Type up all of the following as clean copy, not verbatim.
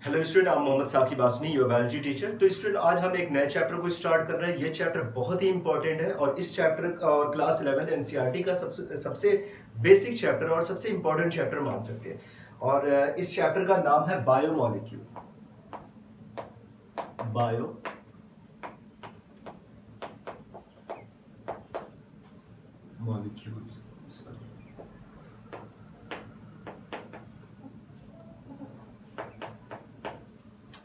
Hello student, आप Mohammad Sakib Asmi, your biology teacher. तो student, आज हम एक नए चैप्टर को स्टार्ट कर रहे हैं। ये चैप्टर बहुत ही इंपॉर्टेंट है और इस चैप्टर और क्लास 11th एनसीईआरटी का सबसे बेसिक चैप्टर और सबसे इंपॉर्टेंट चैप्टर मान सकते हैं। और इस चैप्टर का नाम है बायोमोलिक्यूल। Bio molecules.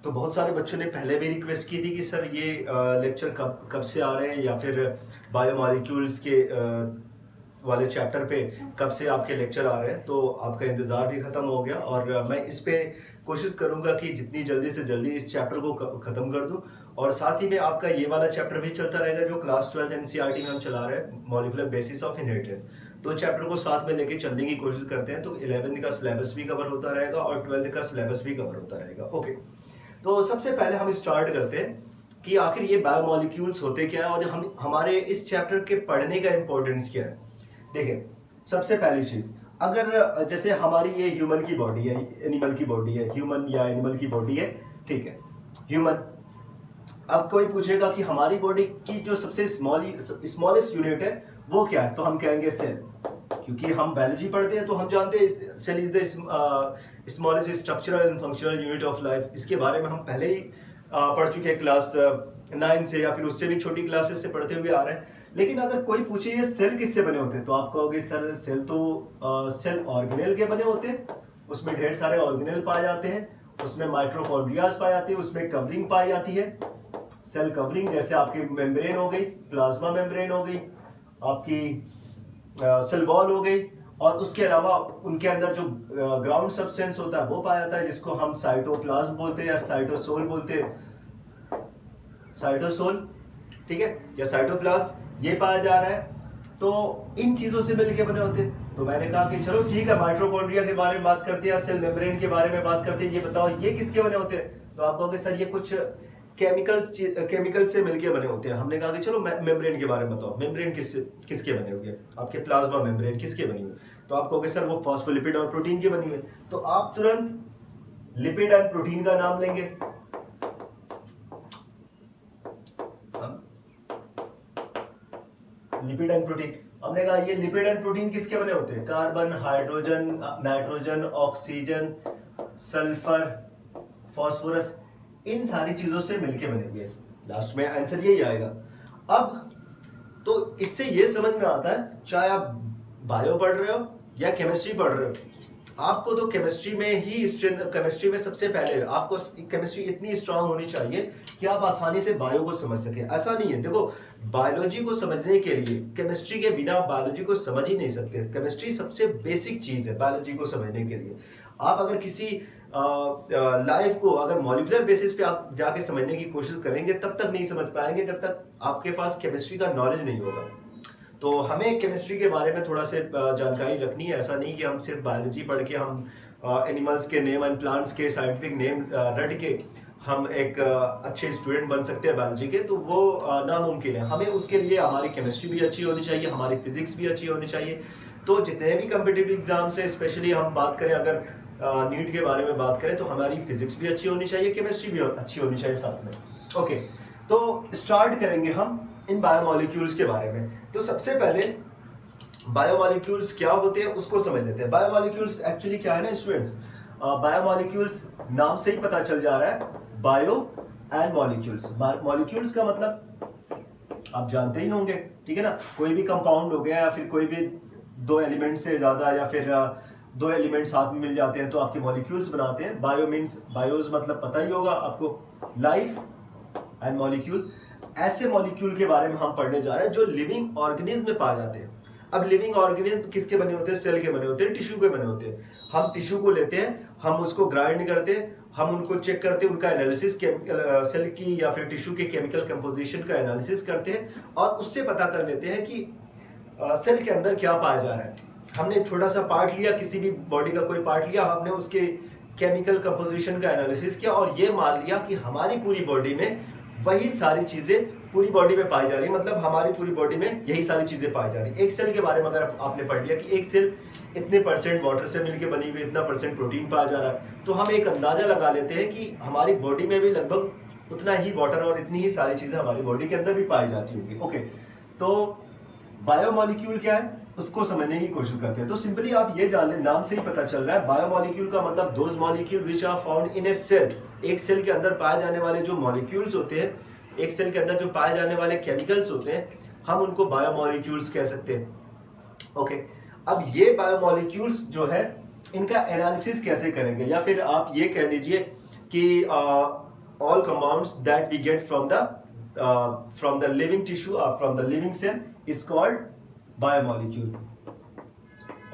तो बहुत सारे बच्चों ने पहले भी रिक्वेस्ट की थी कि सर ये लेक्चर कब से आ रहे हैं, या फिर बायोमॉलिक्यूल्स के वाले चैप्टर पे कब से आपके लेक्चर आ रहे हैं। तो आपका इंतज़ार भी ख़त्म हो गया और मैं इस पे कोशिश करूंगा कि जितनी जल्दी से जल्दी इस चैप्टर को ख़त्म कर दूं। और साथ ही में आपका ये वाला चैप्टर भी चलता रहेगा जो क्लास 12 एनसीईआरटी में हम चला रहे हैं, मॉलिक्यूलर बेसिस ऑफ इनहेरिटेंस। तो चैप्टर को साथ में लेके चलने की कोशिश करते हैं, तो 11th का सिलेबस भी कवर होता रहेगा और 12th का सिलेबस भी कवर होता रहेगा। ओके, तो सबसे पहले हम स्टार्ट करते हैं कि आखिर ये बायोमॉलिक्यूल्स होते क्या है और हम हमारे इस चैप्टर के पढ़ने का इंपॉर्टेंस क्या है। देखिए, सबसे पहली चीज, अगर जैसे हमारी ये ह्यूमन की बॉडी है, एनिमल की बॉडी है, ह्यूमन या एनिमल की बॉडी है, ठीक है, ह्यूमन। अब कोई पूछेगा कि हमारी बॉडी की जो सबसे स्मॉलेस्ट यूनिट है वो क्या है, तो हम कहेंगे सेल। क्योंकि हम बायोलॉजी पढ़ते हैं तो हम जानते हैं cell is the smallest structural and functional unit of life. इसके बारे में हम पहले ही पढ़ चुके हैं, क्लास 9 से या फिर उससे भी छोटी क्लासेस से पढ़ते हुए आ रहे हैं। लेकिन अगर कोई पूछे ये सेल किससे बने होते हैं, तो आप कहोगे सर सेल तो सेल ऑर्गेनेल के बने होते हैं, उसमें ढेर सारे ऑर्गेनेल पाए जाते हैं, उसमें माइटोकॉन्ड्रियाज पाए जाते हैं, उसमें कवरिंग पाई जाती है, सेल कवरिंग, जैसे आपकी मेम्ब्रेन हो गई, प्लाज्मा मेम्ब्रेन हो गई, आपकी सेल वॉल हो गई, और उसके अलावा उनके अंदर जो ग्राउंड सब्सटेंस होता है वो पाया जाता है, जिसको हम साइटोप्लाज्म बोलते हैं या साइटोसोल बोलते हैं, साइटोसोल, ठीक है, या साइटोप्लाज्म, ये पाया जा रहा है। तो इन चीजों से मिलके बने होते हैं। तो मैंने कहा कि चलो ठीक है, माइटोकॉन्ड्रिया के बारे में बात करते हैं, सेल मेम्ब्रेन के बारे में बात करते हैं, ये बताओ ये किसके बने होते हैं। तो आप कहोगे सर ये कुछ केमिकल से मिलके बने होते हैं। हमने कहा कि चलो मेम्ब्रेन के बारे में बताओ, मेम्ब्रेन किसके बने हुए, आपके प्लाज्मा मेम्ब्रेन किसके बनी हुई। तो आप कहोगे सर वो फॉस्फोलिपिड और प्रोटीन के बनी हुई। तो आप तुरंत लिपिड एंड प्रोटीन का नाम लेंगे। लिपिड एंड प्रोटीन, हमने कहा ये लिपिड एंड प्रोटीन किसके बने होते हैं, carbon, hydrogen, nitrogen, oxygen, sulphur, phosphorus, इन सारी चीजों से मिलके बने हुए। लास्ट में आंसर यही आएगा। अब तो इससे ये समझ में आता है, चाहे आप बायो पढ़ रहे हो या केमिस्ट्री पढ़ रहे हो, आपको तो केमिस्ट्री में ही केमिस्ट्री में सबसे पहले आपको केमिस्ट्री इतनी स्ट्रांग होनी चाहिए कि आप आसानी से बायो को समझ सके। ऐसा नहीं है, देखो बायोलॉजी को समझने के लिए केमिस्ट्री के बिना बायोलॉजी को समझ ही नहीं सकते। केमिस्ट्री सबसे बेसिक चीज है बायोलॉजी को समझने के लिए। आप अगर किसी लाइफ को अगर मॉलिक्यूलर बेसिस पे आप जाके समझने की कोशिश करेंगे तब तक नहीं समझ पाएंगे जब तक आपके पास केमिस्ट्री का नॉलेज नहीं होगा। तो हमें केमिस्ट्री के बारे में थोड़ा से जानकारी रखनी है। ऐसा नहीं कि हम सिर्फ बायोलॉजी पढ़ के हम एनिमल्स के नेम एंड प्लांट्स के साइंटिफिक नेम रट के हम एक अच्छे स्टूडेंट बन सकते हैं बायोलॉजी के, तो वो नामुमकिन है। हमें उसके लिए हमारी केमिस्ट्री भी अच्छी होनी चाहिए, हमारी फिजिक्स भी अच्छी होनी चाहिए। तो जितने भी कम्पिटिटिव एग्जाम से स्पेशली हम बात करें, अगर नीट के बारे में बात करें, तो हमारी फिजिक्स भी अच्छी होनी चाहिए, केमिस्ट्री भी अच्छी होनी चाहिए साथ में। ओके, तो स्टार्ट करेंगे हम इन बायोमॉलिक्यूल्स के बारे में। तो सबसे पहले बायोमॉलिक्यूल्स क्या होते हैं उसको समझ लेते हैं। बायोमॉलिक्यूल्स एक्चुअली क्या है ना स्टूडेंट्स, बायोमॉलिक्यूल्स नाम से ही पता चल जा रहा है, बायो एंड मॉलिक्यूल्स। मॉलिक्यूल्स का मतलब आप जानते ही होंगे, ठीक है ना, कोई भी कंपाउंड हो गया या फिर कोई भी दो एलिमेंट से ज्यादा या फिर दो एलिमेंट साथ में मिल जाते हैं तो आपके मॉलिक्यूल्स बनाते हैं। बायो मीन्स, बायोज मतलब पता ही होगा आपको, लाइफ, एंड मॉलिक्यूल, ऐसे मॉलिक्यूल के बारे में हम पढ़ने जा रहे हैं जो लिविंग ऑर्गेनिज्म में पाए जाते हैं। अब लिविंग ऑर्गेनिज्म किसके बने होते हैं, सेल के बने होते हैं, टिश्यू के बने होते हैं। हम टिश्यू को लेते हैं, हम उसको ग्राइंड करते हैं, हम उनको चेक करते हैं, उनका एनालिसिस सेल की या फिर टिश्यू के केमिकल कंपोजिशन का एनालिसिस करते हैं और उससे पता कर लेते हैं कि सेल के अंदर क्या पाया जा रहा है। हमने छोटा सा पार्ट लिया, किसी भी बॉडी का कोई पार्ट लिया, हमने उसके केमिकल कंपोजिशन का एनालिसिस किया और ये मान लिया कि हमारी पूरी बॉडी में वही सारी चीजें पूरी बॉडी में पाई जा रही है, मतलब हमारी पूरी बॉडी में यही सारी चीजें पाई जा रही है। एक सेल के बारे में अगर आपने पढ़ लिया कि एक सेल इतने परसेंट वाटर से मिलकर बनी हुई, इतना परसेंट प्रोटीन पाया जा रहा है, तो हम एक अंदाजा लगा लेते हैं कि हमारी बॉडी में भी लगभग उतना ही वाटर और इतनी ही सारी चीजें हमारी बॉडी के अंदर भी पाई जाती होंगी। ओके, तो बायोमोलिक्यूल क्या है उसको समझने की कोशिश करते हैं। तो सिंपली आप ये जान लें, नाम से ही पता चल रहा है, बायोमोलिक्यूल का मतलब those molecule which are found in a cell. एक सेल के अंदर पाए जाने वाले जो मॉलिक्यूल्स होते हैं, एक सेल के अंदर जो पाए जाने वाले केमिकल्स होते हैं, हम उनको बायोमोलिक्यूल्स कह सकते हैं। ओके, अब ये बायोमोलिक्यूल्स जो है इनका एनालिसिस कैसे करेंगे, या फिर आप ये कह लीजिए कि all compounds that we get from the living tissue और from the living cell is called biomolecule.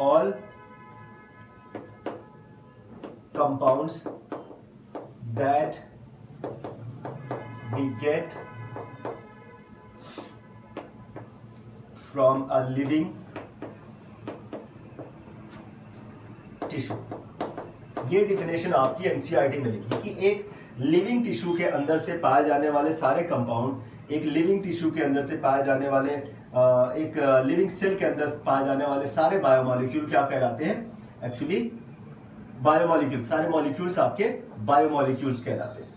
ऑल compounds that we get from a living tissue। ये डिफिनेशन आपकी एनसीईआरटी में लिखी कि एक लिविंग टिश्यू के अंदर से पाए जाने वाले सारे कंपाउंड, एक लिविंग टिश्यू के अंदर से पाए जाने वाले एक लिविंग सेल के अंदर पाए जाने वाले सारे बायोमोलिक्यूल क्या कहलाते हैं? एक्चुअली बायोमोलिक्यूल, सारे मॉलिक्यूल्स आपके बायोमोलिक्यूल्स कहलाते हैं।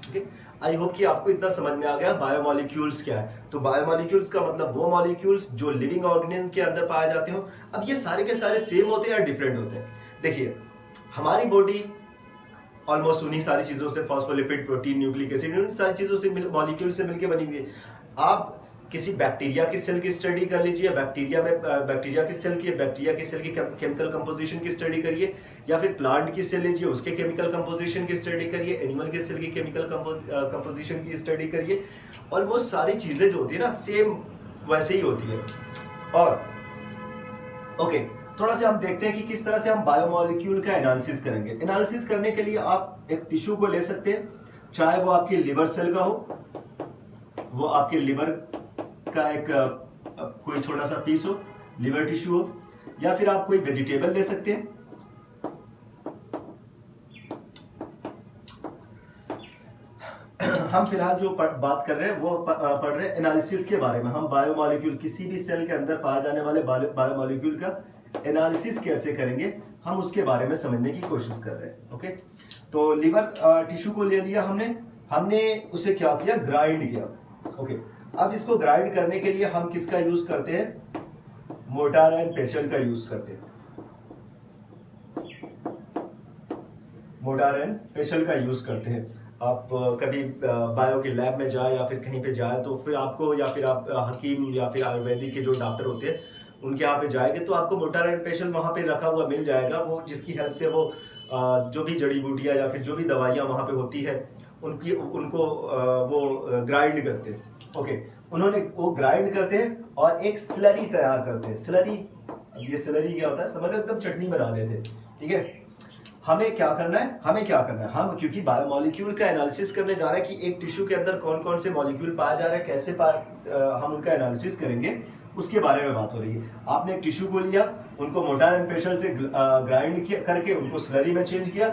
ओके, आई होप कि आपको इतना समझ में आ गया बायोमोलिक्यूल्स क्या है। तो बायोमोलिक्यूल्स का मतलब वो मॉलिक्यूल्स जो लिविंग ऑर्गेनिज्म के अंदर पाए जाते हो। अब ये सारे के सारे सेम होते हैं या डिफरेंट होते हैं? देखिए, हमारी बॉडी ऑलमोस्ट उन्हीं सारी चीजों से, फॉस्फोलिपिड, प्रोटीन, न्यूक्लिक एसिड, उन सारी चीजों से मॉलिक्यूल से मिलकर बनी हुई है। आप किसी बैक्टीरिया की सेल की स्टडी कर लीजिए, बैक्टीरिया की सेल की केमिकल कंपोजिशन की स्टडी करिए, या फिर प्लांट की सेल लीजिए, उसके केमिकल कंपोजिशन की स्टडी करिए, एनिमल की सेल की केमिकल कंपोजिशन की स्टडी करिए। ऑलमोस्ट सारी चीजें जो होती है ना, सेम वैसे ही होती है। और ओके, थोड़ा सा हम देखते हैं कि किस तरह से हम बायोमोलिक्यूल का एनालिसिस करेंगे। एनालिसिस करने के लिए आप एक टिश्यू को ले सकते हैं, चाहे वो आपकी लिवर सेल का हो, वो आपके लिवर का एक कोई छोटा सा पीस हो, लिवर टिश्यू हो, या फिर आप कोई वेजिटेबल ले सकते हैं। हम फिलहाल जो बात कर रहे हैं वो पढ़ रहे हैं एनालिसिस के बारे में। हम बायोमोलिक्यूल, किसी भी सेल के अंदर पाए जाने वाले बायोमोलिक्यूल का एनालिसिस कैसे करेंगे, हम उसके बारे में समझने की कोशिश कर रहे हैं। ओके, तो लिवर टिश्यू को ले लिया हमने उसे क्या किया? ग्राइंड किया। ओके, अब इसको ग्राइंड करने के लिए हम किसका यूज करते हैं? मोर्टार एंड पेशल का यूज करते हैं। मोर्टार एंड पेशल का यूज करते हैं। आप कभी बायो के लैब में जाए या फिर कहीं पे जाए तो फिर आपको, या फिर आप हकीम या फिर आयुर्वेदिक के जो डॉक्टर होते हैं उनके यहाँ पे जाएंगे तो आपको मोर्टार एंड पेशल वहाँ पे रखा हुआ मिल जाएगा, वो जिसकी हेल्प से वो जो भी जड़ी बूटियाँ या फिर जो भी दवाइयाँ वहाँ पे होती है उनको वो ग्राइंड करते हैं। ओके, वो ग्राइंड करते हैं और एक स्लरी तैयार करते हैं। स्लरी, अब ये स्लरी क्या होता है समझ लो, एकदम चटनी बना लेते हैं। ठीक है, हमें क्या करना है? हम क्योंकि बायोमोलिक्यूल का एनालिसिस करने जा रहे हैं कि एक टिश्यू के अंदर कौन कौन से मॉलिक्यूल पाए जा रहे हैं, कैसे हम उनका एनालिसिस करेंगे, उसके बारे में बात हो रही है। आपने एक टिश्यू को लिया, उनको मोर्टार एंड पेशल से ग्राइंड करके उनको स्लरी में चेंज किया।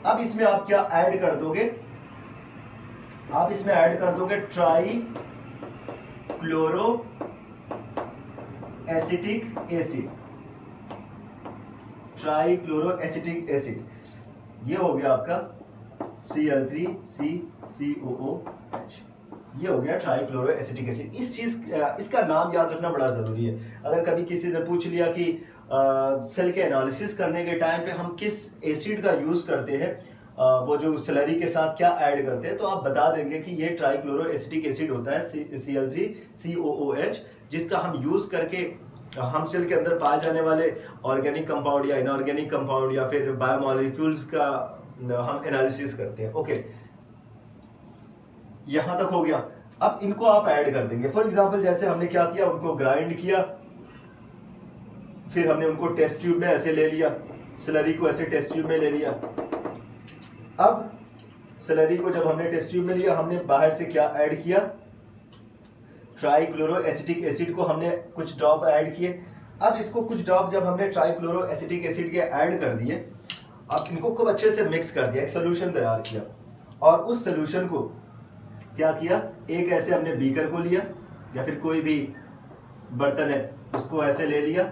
अब इसमें आप क्या ऐड कर दोगे? आप इसमें ऐड कर दोगे try chloro acetic acid. Trichloro acetic acid, ये हो गया आपका Cl3CCOOH, ये हो गया ट्राइक्लोरो एसिटिक एसिड। इसका नाम याद रखना बड़ा जरूरी है। अगर कभी किसी ने पूछ लिया कि सेल के एनालिसिस करने के टाइम पे हम किस एसिड का यूज करते हैं, वो जो स्लरी के साथ क्या ऐड करते हैं, तो आप बता देंगे कि ये ट्राइक्लोरो एसिटिक एसिड होता है Cl3COOH, जिसका हम यूज करके हम सेल के अंदर पाए जाने वाले ऑर्गेनिक कंपाउंड या इनऑर्गेनिक कंपाउंड या फिर बायोमोलिक्यूल्स का हम एनालिसिस करते हैं। ओके, यहां तक हो गया। अब इनको आप ऐड कर देंगे। फॉर एग्जांपल जैसे हमने क्या किया, उनको ग्राइंड किया, फिर हमने उनको टेस्ट ट्यूब में ऐसे ले लिया, स्लरी को ऐसे टेस्ट ट्यूब में ले लिया। अब स्लरी को जब हमने टेस्ट ट्यूब में लिया, हमने बाहर से क्या ऐड किया? ट्राइक्लोरो एसिटिक एसिड को हमने कुछ ड्रॉप ऐड किए। अब इसको कुछ ड्रॉप जब हमने ट्राइक्लोरो एसिटिक एसिड के ऐड कर दिए, अब इनको खूब अच्छे से मिक्स कर दिया, एक सोल्यूशन तैयार किया, और उस सोल्यूशन को क्या किया, एक ऐसे हमने बीकर को लिया या फिर कोई भी बर्तन है उसको ऐसे ले लिया,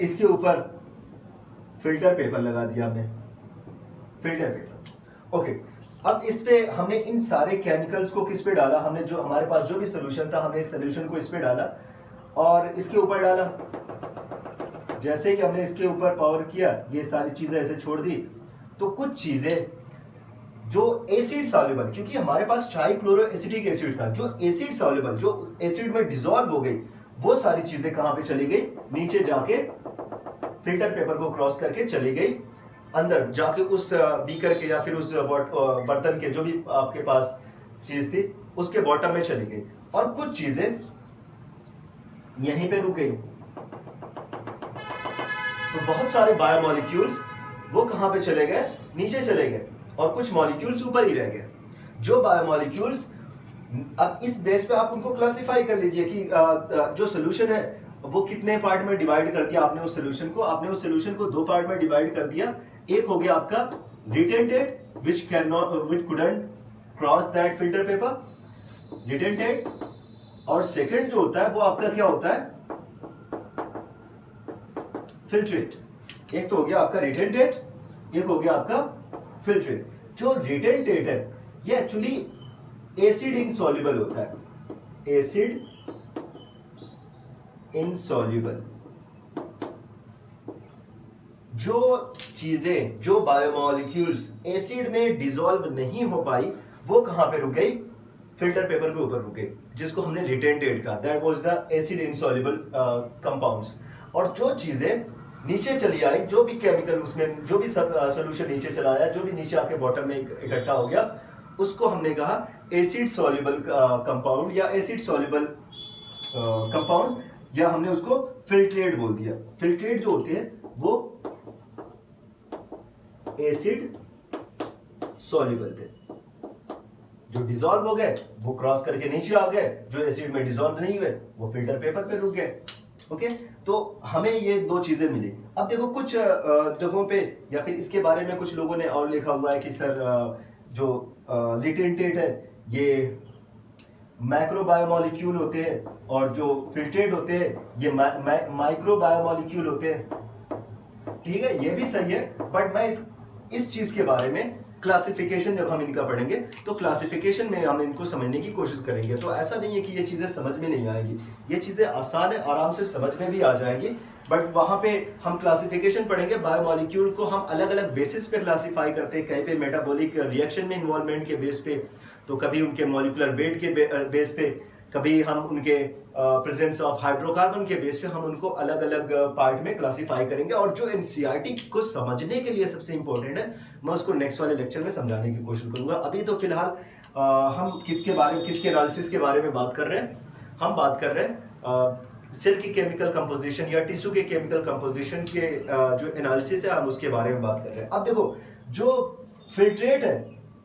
इसके ऊपर फिल्टर पेपर लगा दिया हमने, फिल्टर पेपर। ओके, अब इस पे हमने इन सारे केमिकल्स को किस पे डाला, हमने जो हमारे पास जो भी सोल्यूशन था हमने इस सोल्यूशन को इस पे डाला और इसके ऊपर डाला। जैसे ही हमने इसके ऊपर पावर किया, ये सारी चीजें ऐसे छोड़ दी, तो कुछ चीजें जो एसिड सॉल्युबल, क्योंकि हमारे पास ट्राइक्लोरो एसिटिक एसिड था, जो एसिड सॉल्युबल, जो एसिड में डिसॉल्व हो गई, वो सारी चीजें कहां पे चली गई, नीचे जाके फिल्टर पेपर को क्रॉस करके चली गई अंदर जाके उस बीकर के या फिर उस बर्तन के जो भी आपके पास चीज थी उसके बॉटम में चली गई, और कुछ चीजें यहीं पे रुक गई। तो बहुत सारे बायोमोलिक्यूल्स वो कहां पे चले गए, नीचे चले गए, और कुछ मॉलिक्यूल्स ऊपर ही रह गए। जो बायोमोलिक्यूल्स, अब इस बेस पे आप उनको क्लासिफाई कर लीजिए कि जो सोल्यूशन है वो कितने पार्ट में डिवाइड कर दिया आपने उस सोल्यूशन को। आपने उस सोल्यूशन को 2 पार्ट में डिवाइड कर दिया। एक हो गया आपका retentate which couldn't cross that filter paper, retentate, और सेकंड जो होता है वो आपका क्या होता है, फिल्ट्रेट। एक तो हो गया आपका रिटेंटेड, एक हो गया आपका फिल्ट्रेट। जो रिटेंटेड है ये एक्चुअली एसिड इनसॉल्युबल होता है, एसिड इनसॉल्युबल। जो चीजें, जो बायोमोलिक्यूल्स एसिड में डिसॉल्व नहीं हो पाई, वो कहां पे रुक गई, फिल्टर पेपर के ऊपर रुक गई, जिसको हमने रिटेंटेड कहा, that was the acid insoluble compounds. और जो चीजें नीचे चली आई, जो भी केमिकल उसमें, जो भी सोल्यूशन नीचे चला आया, जो भी नीचे आके बॉटम में इकट्ठा हो गया, उसको हमने कहा एसिड सॉल्युबल कंपाउंड या एसिड सॉल्युबल कंपाउंड, या हमने उसको फिल्ट्रेट बोल दिया। फिल्ट्रेट जो होते हैं वो एसिड सॉल्युबल थे, जो डिसॉल्व हो गए वो क्रॉस करके नीचे आ गए, जो एसिड में डिसॉल्व नहीं हुए वो फिल्टर पेपर पे रुक गए। ओके, तो हमें ये 2 चीजें मिली। अब देखो कुछ जगहों पे या फिर इसके बारे में कुछ लोगों ने और लिखा हुआ है कि सर जो रिटेंटेट है ये मैक्रो बायोमोलिक्यूल होते हैं, और जो फिल्ट्रेट होते हैं ये माइक्रो बायोमोलिक्यूल होते हैं। ठीक है, ये भी सही है, बट मैं इस चीज के बारे में क्लासिफिकेशन जब हम इनका पढ़ेंगे तो क्लासिफिकेशन में हम इनको समझने की कोशिश करेंगे। तो ऐसा नहीं है कि ये चीजें समझ में नहीं आएंगी, ये चीजें आसान है, आराम से समझ में भी आ जाएंगी, बट वहां पे हम क्लासिफिकेशन पढ़ेंगे। बायोमोलिक्यूल को हम अलग अलग बेसिस पे क्लासिफाई करते हैं, कहीं पे मेटाबॉलिक रिएक्शन में इन्वॉल्वमेंट के बेस पे, तो कभी उनके मॉलिक्यूलर वेट के बेस पे, कभी हम उनके प्रेजेंस ऑफ हाइड्रोकार्बन के बेस पे हम उनको अलग अलग पार्ट में क्लासिफाई करेंगे। और जो एनसीईआरटी को समझने के लिए सबसे इंपॉर्टेंट है, मैं उसको नेक्स्ट वाले लेक्चर में समझाने की कोशिश करूंगा। अभी तो फिलहाल हम किसके एनालिसिस के बारे में बात कर रहे हैं, हम बात कर रहे हैं सेल की केमिकल कंपोजिशन या टिश्यू के केमिकल कंपोजिशन के जो एनालिसिस है हम उसके बारे में बात कर रहे हैं। अब देखो, जो फिल्ट्रेट है,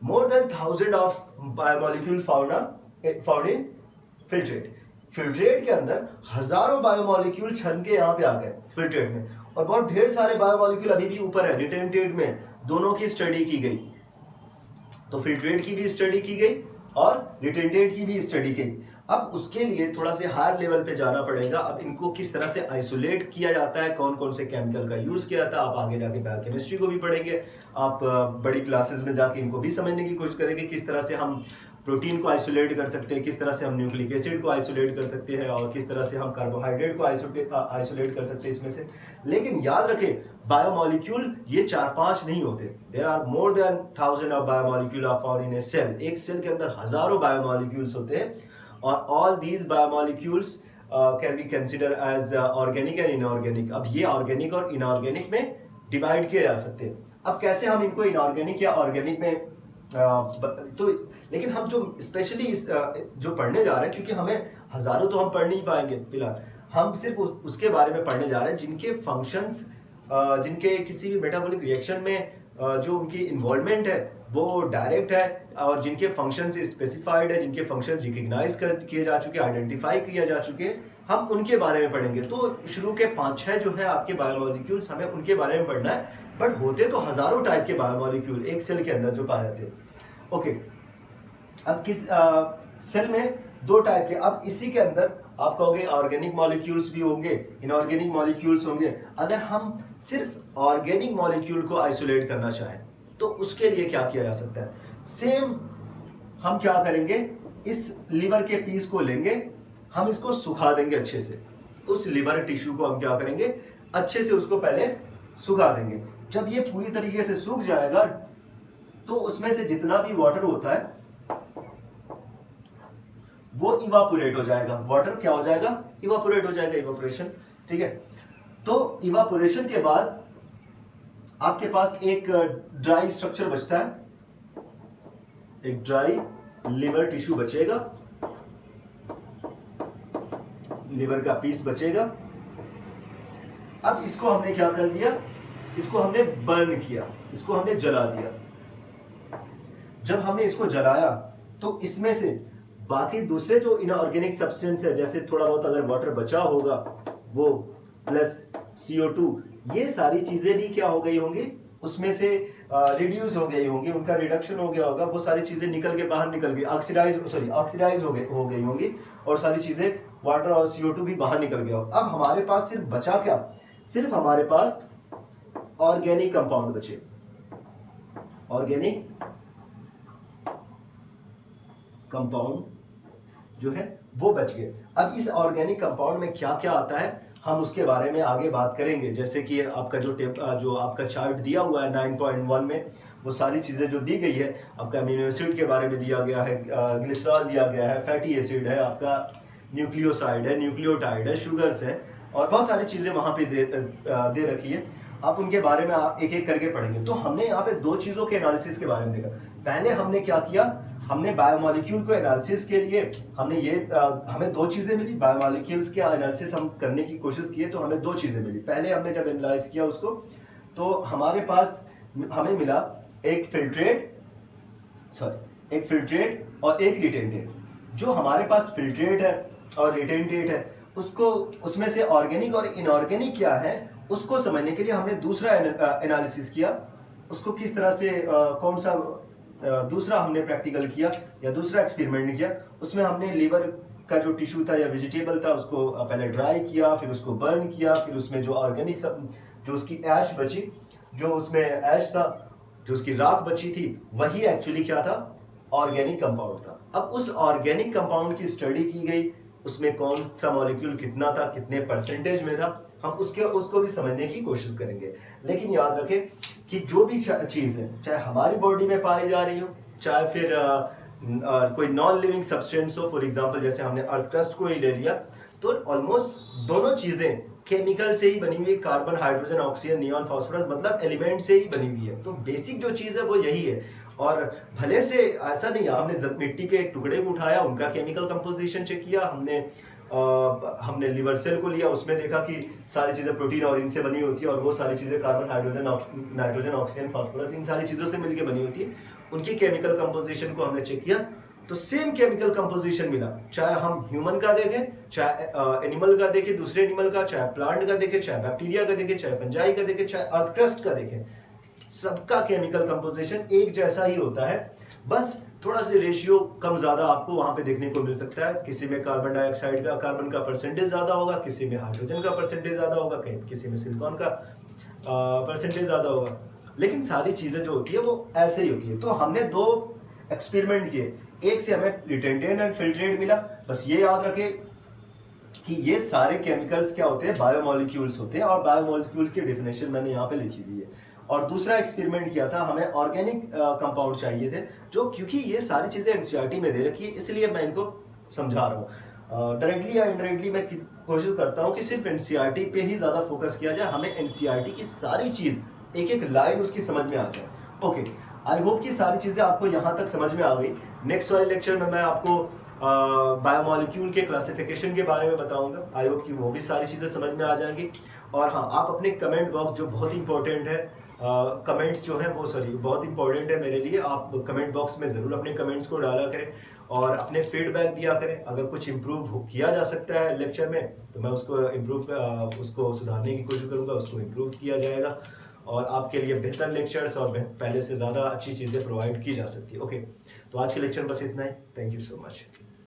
मोर than 1000 of biomolecule found in filtrate. Filtrate के अंदर हजारों बायोमोलिक्यूल छन के यहाँ पे आ गए फिल्ट्रेट में, और बहुत ढेर सारे बायोमोलिक्यूल अभी भी ऊपर है रिटेंटेड में। दोनों की स्टडी की गई, तो फिल्ट्रेट की भी स्टडी की गई और रिटेंटेड की भी स्टडी की। अब उसके लिए थोड़ा से हायर लेवल पे जाना पड़ेगा। अब इनको किस तरह से आइसोलेट किया जाता है, कौन कौन से केमिकल का यूज किया जाता है, आप आगे जाके बायोकेमिस्ट्री को भी पढ़ेंगे, आप बड़ी क्लासेस में जाके इनको भी समझने की कोशिश करेंगे, किस तरह से हम प्रोटीन को आइसोलेट कर सकते हैं, किस तरह से हम न्यूक्लिक एसिड को आइसोलेट कर सकते हैं, और किस तरह से हम कार्बोहाइड्रेट को आइसोलेट कर सकते हैं इसमें से। लेकिन याद रखें, बायोमोलिक्यूल ये 4-5 नहीं होते, there are more than 1000 of biomolecule are found in a cell. एक सेल के अंदर हजारों बायोमोलिक्यूल्स होते हैं, और all these biomolecules can be consider as organic and inorganic. अब ये ऑर्गेनिक और इनऑर्गेनिक में डिवाइड किए जा सकते हैं। अब कैसे हम इनको इनऑर्गेनिक या ऑर्गेनिक में तो, लेकिन हम जो स्पेशली जो पढ़ने जा रहे हैं, क्योंकि हमें हजारों तो हम पढ़ नहीं पाएंगे फिलहाल, हम सिर्फ उसके बारे में पढ़ने जा रहे हैं जिनके फंक्शंस, जिनके किसी भी मेटाबॉलिक रिएक्शन में जो उनकी इन्वॉल्वमेंट है वो डायरेक्ट है, और जिनके फंक्शंस स्पेसिफाइड है, जिनके फंक्शन रिकग्नाइज किए जा चुके, आइडेंटिफाई किए जा चुके, हम उनके बारे में पढ़ेंगे। तो शुरू के 5-6 जो है आपके बायोमोलिक्यूल्स, हमें उनके बारे में पढ़ना है, बट होते तो हजारों टाइप के बायोमोलिक्यूल एक सेल के अंदर जो पाए जाते हैं। ओके, अब किस सेल में दो टाइप के, अब इसी के अंदर आप कहोगे ऑर्गेनिक मॉलिक्यूल्स भी होंगे, इनऑर्गेनिक मॉलिक्यूल्स होंगे। अगर हम सिर्फ ऑर्गेनिक मॉलिक्यूल को आइसोलेट करना चाहें तो उसके लिए क्या किया जा सकता है? सेम हम क्या करेंगे, इस लीवर के पीस को लेंगे, हम इसको सुखा देंगे अच्छे से। उस लीवर टिश्यू को हम क्या करेंगे, अच्छे से उसको पहले सुखा देंगे। जब ये पूरी तरीके से सूख जाएगा तो उसमें से जितना भी वाटर होता है वो इवापोरेट हो जाएगा। वाटर क्या हो जाएगा, इवापोरेट हो जाएगा, इवापोरेशन। ठीक है, तो इवापोरेशन के बाद आपके पास एक ड्राई स्ट्रक्चर बचता है, एक ड्राई लिवर टिश्यू बचेगा, लिवर का पीस बचेगा। अब इसको हमने क्या कर दिया, इसको हमने बर्न किया, इसको हमने जला दिया। जब हमने इसको जलाया तो इसमें से बाकी दूसरे जो इनऑर्गेनिक सब्सटेंस है, जैसे थोड़ा बहुत अगर वाटर बचा होगा वो प्लस CO2, ये सारी चीजें भी क्या हो गई होंगी, उसमें से रिड्यूस हो गई होंगी, उनका रिडक्शन हो गया होगा, वो सारी चीजें निकल के बाहर निकल गई, ऑक्सीडाइज हो गई होंगी, और सारी चीजें वाटर और CO2 भी बाहर निकल गया होगा। अब हमारे पास सिर्फ बचा क्या, सिर्फ हमारे पास ऑर्गेनिक कंपाउंड बचे, ऑर्गेनिक कंपाउंड जो है वो बच गए। अब इस ऑर्गेनिक कंपाउंड में क्या क्या आता है हम उसके बारे में आगे बात करेंगे। जैसे कि आपका जो आपका चार्ट दिया हुआ है 9.1 में, वो सारी चीज़ें जो दी गई है, आपका अमीनो एसिड के बारे में दिया गया है, ग्लिसरॉल दिया गया है, फैटी एसिड है, आपका न्यूक्लियोसाइड है, न्यूक्लियोटाइड है, शुगर्स है, और बहुत सारी चीज़ें वहाँ पे दे रखी है। आप उनके बारे में आप एक एक करके पढ़ेंगे। तो हमने यहाँ पे दो चीज़ों के एनालिसिस के बारे में देखा। पहले हमने क्या किया, हमने बायोमोलिक्यूल को एनालिसिस के लिए हमने हमें दो चीजें मिली। बायोमोलिक्यूल्स के एनालिसिस हम करने की कोशिश किए तो हमें दो चीजें मिली। पहले हमने जब एनालाइज किया उसको तो हमारे पास हमें मिला एक फिल्ट्रेट और एक रिटेंटेड। जो हमारे पास फिल्ट्रेट है और रिटेंटेड है उसको, उसमें से ऑर्गेनिक और इनऑर्गेनिक क्या है उसको समझने के लिए हमने दूसरा एनालिसिस किया। उसको किस तरह से कौन सा दूसरा हमने प्रैक्टिकल किया या दूसरा एक्सपेरिमेंट किया। उसमें हमने लीवर का जो टिश्यू था या वेजिटेबल था उसको पहले ड्राई किया, फिर उसको बर्न किया, फिर उसमें जो ऑर्गेनिक जो उसकी ऐश बची, जो उसमें ऐश था, जो उसकी राख बची थी, वही एक्चुअली क्या था, ऑर्गेनिक कंपाउंड था। अब उस ऑर्गेनिक कंपाउंड की स्टडी की गई, उसमें कौन सा मॉलिक्यूल कितना था, कितने परसेंटेज में था, हम उसको भी समझने की कोशिश करेंगे। लेकिन याद रखें कि जो भी चीज़ है, चाहे हमारी बॉडी में पाई जा रही हो, चाहे फिर कोई नॉन लिविंग सब्सटेंस हो, फॉर एग्जांपल जैसे हमने अर्थ क्रस्ट को ही ले लिया, तो ऑलमोस्ट दोनों चीज़ें केमिकल से ही बनी हुई है। Carbon, hydrogen, oxygen, neon, phosphorus, मतलब एलिमेंट से ही बनी हुई है। तो बेसिक जो चीज़ है वो यही है। और भले से ऐसा नहीं, हमने मिट्टी के टुकड़े को उठाया, उनका केमिकल कंपोजिशन चेक किया, हमने लिवर सेल को लिया, उसमें देखा कि सारी चीज़ें प्रोटीन और इनसे बनी होती है, और वो सारी चीज़ें carbon, hydrogen, nitrogen, oxygen, phosphorus, इन सारी चीज़ों से मिलकर बनी होती है। उनकी केमिकल कंपोजिशन को हमने चेक किया तो सेम केमिकल कंपोजिशन मिला, चाहे हम ह्यूमन का देखें, चाहे एनिमल का देखें, दूसरे एनिमल का, चाहे प्लांट का देखें, चाहे बैक्टीरिया का देखें, चाहे फंजाई का देखें, चाहे अर्थ क्रस्ट का देखें, सबका केमिकल कंपोजिशन एक जैसा ही होता है। बस थोड़ा सा रेशियो कम ज्यादा आपको वहां पे देखने को मिल सकता है। किसी में कार्बन डाइऑक्साइड का, कार्बन का परसेंटेज ज्यादा होगा, किसी में हाइड्रोजन का परसेंटेज ज्यादा होगा, किसी में सिलिकॉन का परसेंटेज ज्यादा होगा, लेकिन सारी चीजें जो होती है वो ऐसे ही होती है। तो हमने दो एक्सपेरिमेंट किए, एक से हमें रिटेंटेड एंड फिल्ट्रेट मिला। बस ये याद रखें कि ये सारे केमिकल्स क्या होते हैं, बायोमोलिक्यूल्स होते हैं, और बायोमोलिक्यूल्स की डेफिनेशन मैंने यहाँ पे लिखी हुई है। और दूसरा एक्सपेरिमेंट किया था, हमें ऑर्गेनिक कंपाउंड चाहिए थे, जो क्योंकि ये सारी चीजें एनसीईआरटी में दे रखी है, इसलिए मैं इनको समझा रहा हूँ। डायरेक्टली या इनडायरेक्टली मैं कोशिश करता हूँ कि सिर्फ एनसीईआरटी पे ही ज्यादा फोकस किया जाए, हमें एनसीईआरटी की सारी चीज एक एक लाइन उसकी समझ में आ जाए। ओके, आई होप कि सारी चीजें आपको यहाँ तक समझ में आ गई। नेक्स्ट वाले लेक्चर में मैं आपको बायोमोलिक्यूल के क्लासिफिकेशन के बारे में बताऊंगा। आई होप कि वो भी सारी चीजें समझ में आ जाएंगी। और हाँ, आप अपने कमेंट बॉक्स, जो बहुत इंपॉर्टेंट है, कमेंट्स जो है वो बहुत इंपॉर्टेंट है मेरे लिए, आप कमेंट बॉक्स में ज़रूर अपने कमेंट्स को डाला करें और अपने फीडबैक दिया करें। अगर कुछ इम्प्रूव किया जा सकता है लेक्चर में तो मैं उसको सुधारने की कोशिश करूँगा, उसको इम्प्रूव किया जाएगा और आपके लिए बेहतर लेक्चर्स और पहले से ज़्यादा अच्छी चीज़ें प्रोवाइड की जा सकती है। ओके, तो आज के लेक्चर में बस इतना ही। Thank you so much.